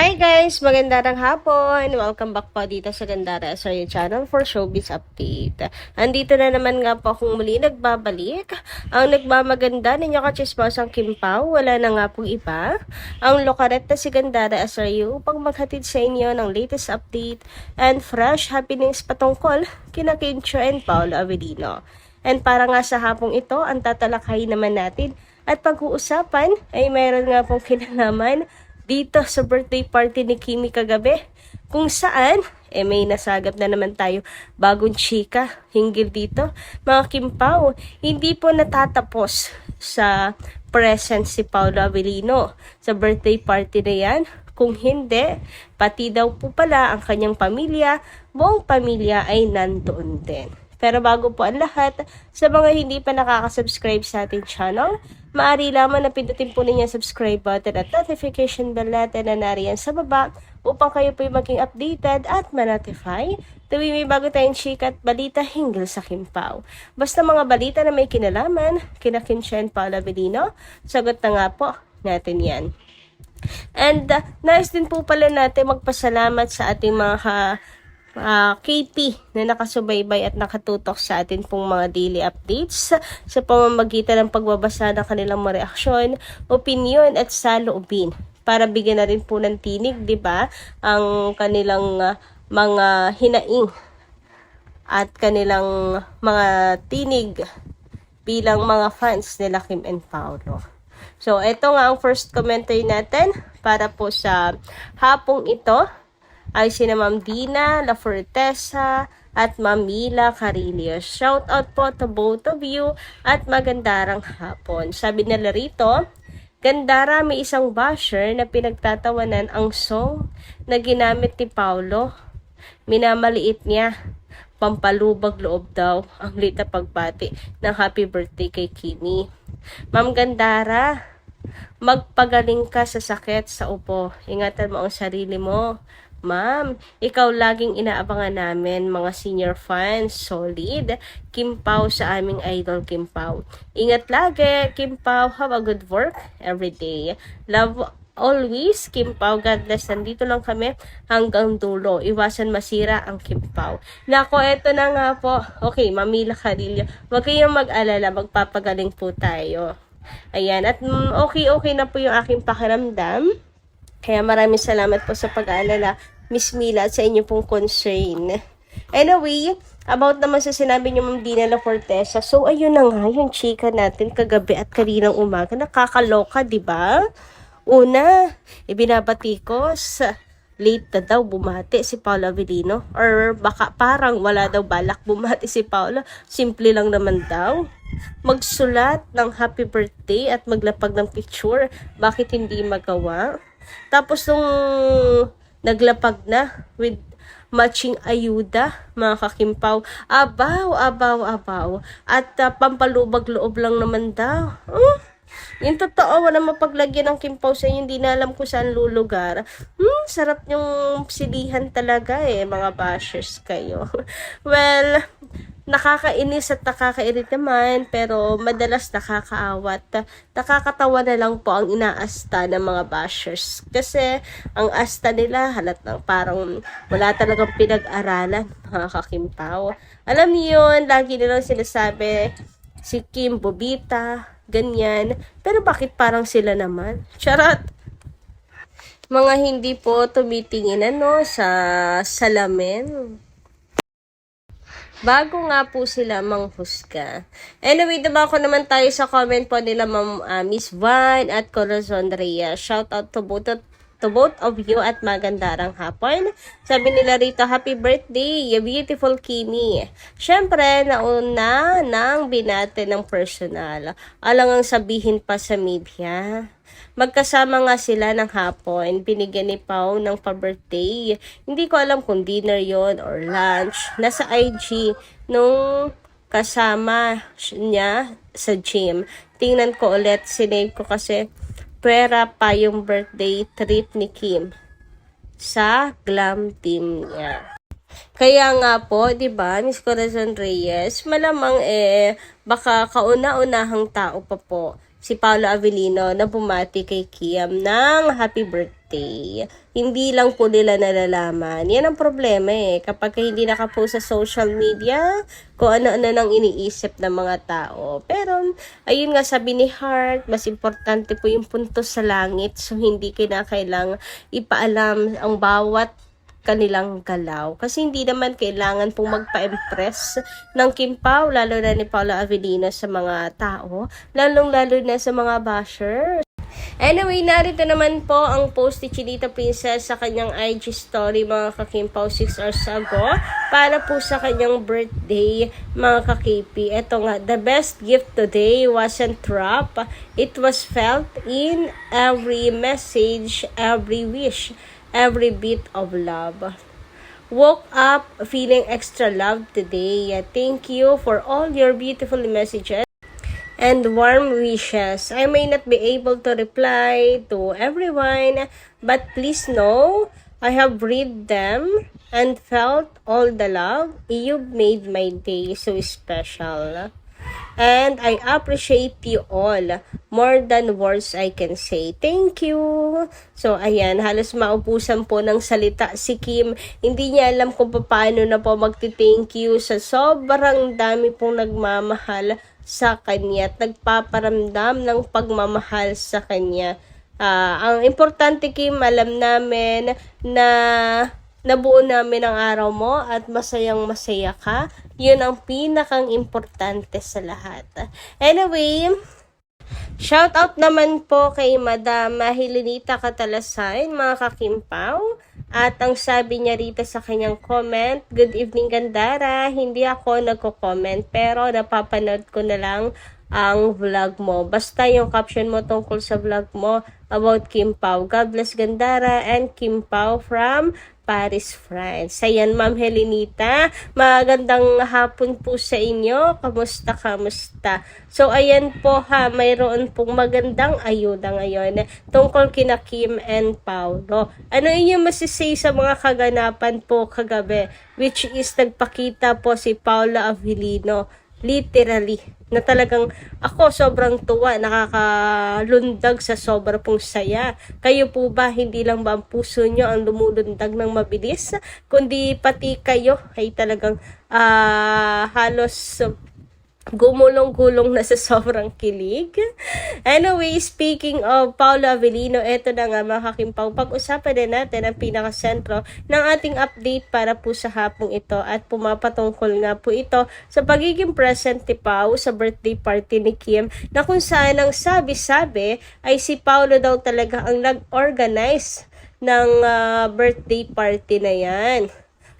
Hi guys! Magandang hapon! Welcome back po dito sa Gandara SRU channel for Showbiz Update. Andito na naman nga po akong muli nagbabalik. Ang nagmamaganda ninyo kachismosang Kim Pao, wala na nga pong iba. Ang lokaret na si Gandara SRU upang maghatid sa inyo ng latest update and fresh happenings patungkol kina Kincho and Paolo Avellino. And para nga sa hapong ito, ang tatalakayin naman natin at pag-uusapan ay mayroon nga pong kinalaman dito sa birthday party ni Kimi kagabi, kung saan may nasagap na naman tayo bagong chika hinggil dito. Mga Kim Pao, hindi po natatapos sa presence si Paolo Avellino sa birthday party na yan. Kung hindi, pati daw po pala ang kanyang pamilya, buong pamilya ay nandoon din. Pero bago po ang lahat, sa mga hindi pa nakaka-subscribe sa ating channel, maaari lamang na pindutin po ninyo ang subscribe button at notification bell natin na nariyan sa baba upang kayo po maging updated at ma-notify tuwing may bago tayong chika at balita hinggil sa Kim Pao. Basta mga balita na may kinalaman, kina Kincho and Paolo Avellino, sagot na nga po natin yan. And nice din po pala natin magpasalamat sa ating mga KP na nakasubaybay at nakatutok sa atin pong mga daily updates sa pamamagitan ng pagbabasa ng kanilang mga reaksyon, opinion at saloobin para bigyan na rin po ng tinig, di ba, ang kanilang mga hinaing at kanilang mga tinig bilang mga fans nila Kim and Paolo. So, ito nga ang first commentary natin para po sa hapong ito ay sina Ma'am Dina La Fortesa at Ma'am Mila Carillo. Shout out po to both of you at magandarang hapon. Sabi nila rito, Gandara, may isang basher na pinagtatawanan ang song na ginamit ni Paolo. Minamaliit niya. Pampalubag loob daw ang lita pagbati ng happy birthday kay Kimi. Ma'am Gandara, magpagaling ka sa sakit sa upo. Ingatan mo ang sarili mo. Ma'am, ikaw laging inaabangan namin, mga senior fans, solid. Kim Pao sa aming idol, Kim Pao. Ingat lagi, Kim Pao. Have a good work every day. Love always, Kim Pao. God bless. Nandito lang kami hanggang dulo. Iwasan masira ang Kim Pao. Nako, eto na nga po. Okay, Ma'am Mila Carillo. Huwag kayong mag-alala. Magpapagaling po tayo. Ayan. At okay na po yung aking pakiramdam. Kaya maraming salamat po sa pag-aalala, Miss Mila, at sa inyo pong concern. Anyway, about naman sa sinabi niyo, Ma'am Dina La Fortesa. So, ayun na nga yung chika natin kagabi at kaninang umaga. Nakakaloka, di ba? Una, ibinabati ko sa late na daw bumati si Paolo Avellino. Or baka parang wala daw balak bumati si Paolo. Simple lang naman daw. Magsulat ng happy birthday at maglapag ng picture. Bakit hindi magawa? Tapos nung naglapag na with matching ayuda, mga kakimpaw, abaw. At pampalubag loob lang naman daw. Yung totoo, wala mapaglagyan ng Kimpaw sa inyo, hindi na alam kung saan lulugar. Sarap yung silihan talaga mga bashers kayo. Well, nakakainis at nakakairit naman, pero madalas nakakaawat. Nakakatawa na lang po ang inaasta ng mga bashers. Kasi ang asta nila halatang parang wala talagang pinag-aralan, mga kakimpaw. Alam niyo yun, lagi nilang sinasabi, si Kim, bobita, ganyan. Pero bakit parang sila naman? Charot! Mga hindi po tumitingin sa salamin. Bago nga po sila manghusga. Anyway, diba ako naman tayo sa comment po nila Miss Van at Corazon Reyes. Shout out to both of you at magandarang hapon. Sabi nila rito, happy birthday, you beautiful Kimi. Syempre, nauna nang binate ng personal. Alang ang sabihin pa sa media. Magkasama nga sila ng hapon, binigyan ni Pao ng pa-birthday. Hindi ko alam kung dinner yon or lunch. Nasa IG nung kasama niya sa gym. Tingnan ko ulit, sinave ko kasi pera pa yung birthday trip ni Kim sa glam team niya. Kaya nga po, 'di ba, Miss Corazon Reyes, malamang baka kauna-unahang tao pa po si Paolo Avellino na bumati kay Kim ng happy birthday. birthday. Hindi lang po nila nalalaman. Yan ang problema eh. Kapag hindi nakapost sa social media, kung ano-ano nang iniisip ng mga tao. Pero, ayun nga sabi ni Heart, mas importante po yung puntos sa langit. So, hindi kinakailang ipaalam ang bawat kanilang galaw. Kasi hindi naman kailangan pong magpa-impress ng Kim Pao, lalo na ni Paula Avellino sa mga tao, lalong-lalo na sa mga bashers. Anyway, narito naman po ang post ni Chinita Princess sa kanyang IG story mga kakimpaw 6 hours ago para po sa kanyang birthday mga kakipi. Ito nga, the best gift today wasn't trap. It was felt in every message, every wish, every bit of love. Woke up feeling extra loved today. Thank you for all your beautiful messages and warm wishes. I may not be able to reply to everyone, but please know I have read them and felt all the love. You've made my day so special. And I appreciate you all more than words I can say. Thank you. So, ayan, halos maubusan po ng salita si Kim. Hindi niya alam kung paano na po magti-thank you sa sobrang dami pong nagmamahal sa kanya at nagpaparamdam ng pagmamahal sa kanya. Ang importante, Kim, alam namin na nabuo namin ang araw mo at masayang masaya ka. Yun ang pinakang importante sa lahat. Anyway, shout out naman po kay Madam Helenita Catalasan, mga kakimpaw. At ang sabi niya rito sa kanyang comment, good evening Gandara, hindi ako nagko-comment pero napapanood ko na lang ang vlog mo. Basta yung caption mo tungkol sa vlog mo about Kim Pao. God bless Gandara and Kim Pao from Paris, France. Ayan, Ma'am Helenita, magandang hapon po sa inyo. Kamusta, kamusta? So, ayan po ha, mayroon pong magandang ayuda ngayon tungkol kina Kim and Paolo. Ano inyong masisay sa mga kaganapan po kagabi, which is nagpakita po si Paula Avellino, literally, na talagang ako sobrang tuwa, nakakalundag sa sobra pong saya. Kayo po ba, hindi lang ba ang puso nyo ang lumulundag ng mabilis, kundi pati kayo ay talagang halos gumulong-gulong na sa sobrang kilig. Anyway, speaking of Paula Avellino, eto na nga mga kakimpaw, pag-usapan din natin ang pinakasentro ng ating update para po sa hapong ito at pumapatungkol nga po ito sa pagiging present ni Pao sa birthday party ni Kim, na kung saan ang sabi-sabi ay si Paolo daw talaga ang nag-organize ng birthday party na yan.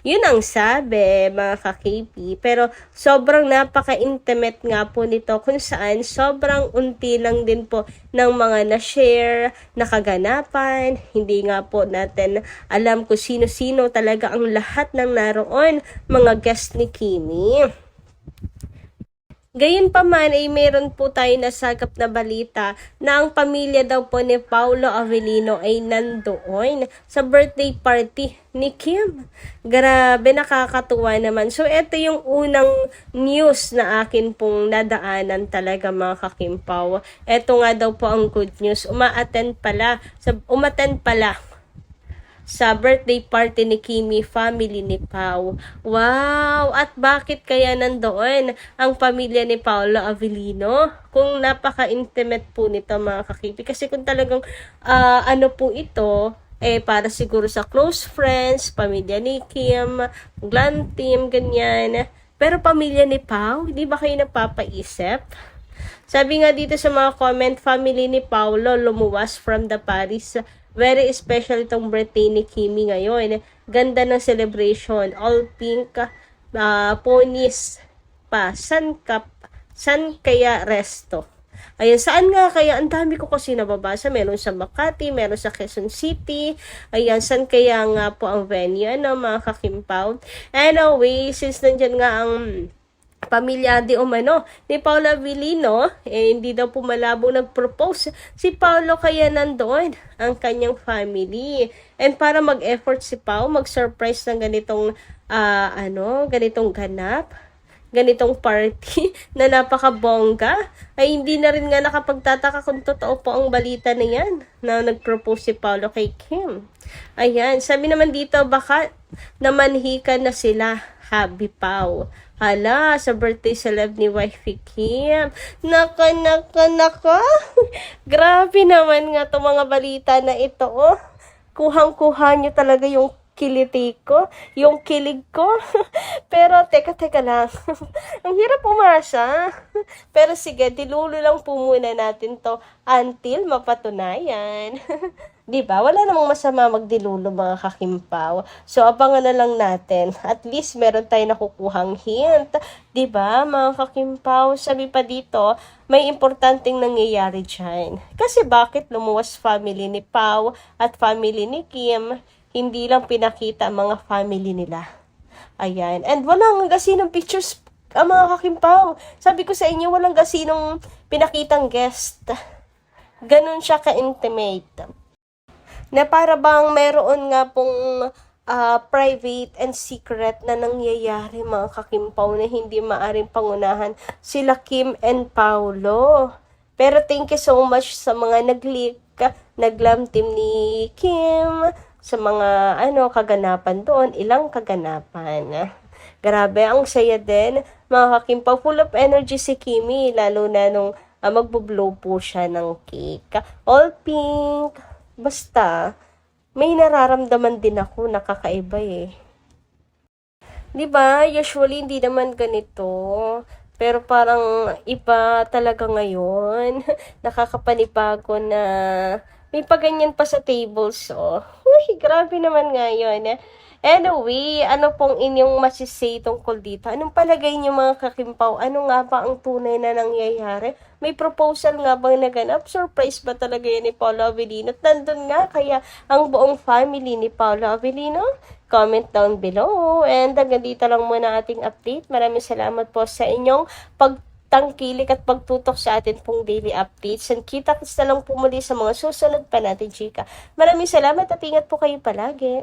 Yun ang sabi, mga ka-KP. Pero sobrang napaka-intimate nga po nito kung saan sobrang unti lang din po ng mga na-share, nakaganapan. Hindi nga po natin alam kung sino-sino talaga ang lahat ng naroon, mga guest ni Kimi. Gayunpaman ay meron po tayo nasagap na balita na ang pamilya daw po ni Paolo Avellino ay nandoon sa birthday party ni Kim. Grabe, nakakatuwa naman. So, ito yung unang news na akin pong nadaanan talaga mga kakimpaw. Ito nga daw po ang good news. Umattend pala sa birthday party ni Kimi, family ni Pao. Wow! At bakit kaya nandoon ang pamilya ni Paolo Avellino? Kung napaka-intimate po nito mga kakipi. Kasi kung talagang ano po ito, para siguro sa close friends, pamilya ni Kim, glam team, ganyan. Pero pamilya ni Pao, hindi ba kayo napapaisip? Sabi nga dito sa mga comment, family ni Paolo lumuwas from the Paris. Very special itong birthday ni Kimi ngayon. Ganda ng celebration. All pink, ponies pa. San kaya resto? Ayan, saan nga kaya? Ang dami ko kasi nababasa. Meron sa Makati, meron sa Quezon City. Ayan, saan kaya nga po ang venue? Ano, mga kakimpaw? Anyway, since nandyan nga ang pamilya di umano ni Paula Avellino, hindi daw po malabo nag-propose si Paolo, kaya nandoon ang kanyang family. And para mag-effort si Pao, mag-surprise ng ganitong ganitong ganap, ganitong party na napakabongga, ay hindi na rin nga nakapagtataka kung totoo po ang balita na yan na nag-propose si Paolo kay Kim. Ayan, sabi naman dito, baka namanhikan na sila, Happy Pau. Hala, sa birthday celeb ni wifey Kim. Naka. Grabe naman nga itong mga balita na ito, oh. Kuhang-kuha nyo talaga yung kiliti ko, yung kilig ko. Pero, teka lang. Ang hirap umasa. Pero sige, dilulo lang po muna natin to until mapatunayan. Diba? Wala namang masama magdilulo mga kakimpaw. So, abangan na lang natin. At least, meron tayo nakukuhang hint. Diba, mga kakimpaw? Sabi pa dito, may importanteng nangyayari dyan. Kasi bakit lumuwas family ni Pau at family ni Kim, hindi lang pinakita ang mga family nila. Ayan. And walang gasinong pictures ang mga kakimpaw. Sabi ko sa inyo, walang gasinong pinakitang guest. Ganun siya ka-intimate. Na para bang meron nga pong private and secret na nangyayari mga kakimpaw na hindi maaring pangunahan sila Kim and Paolo. Pero thank you so much sa mga nag-leak, nag-glam team ni Kim, sa mga kaganapan doon, ilang kaganapan. Grabe, ang saya din mga kakimpaw, full of energy si Kimi, lalo na nung magbo-blow po siya ng cake. All pink. Basta, may nararamdaman din ako, nakakaiba eh. Diba? Usually, hindi naman ganito. Pero parang iba talaga ngayon. Nakakapanibago na may paganyan pa sa tables, oh. Uy, grabe naman ngayon. Anyway, ano pong inyong masisay tungkol dito? Anong palagay niyo mga kakimpaw? Ano nga ba ang tunay na nangyayari? May proposal nga bang naganap? Surprise ba talaga yan ni Paolo Avellino? At nandun nga kaya ang buong family ni Paolo Avellino? Comment down below. And hanggang dito lang muna ating update. Maraming salamat po sa inyong pagtangkilik at pagtutok sa atin pong daily updates. And kita-kits na lang po muli sa mga susunod pa natin, chika. Maraming salamat at ingat po kayo palagi.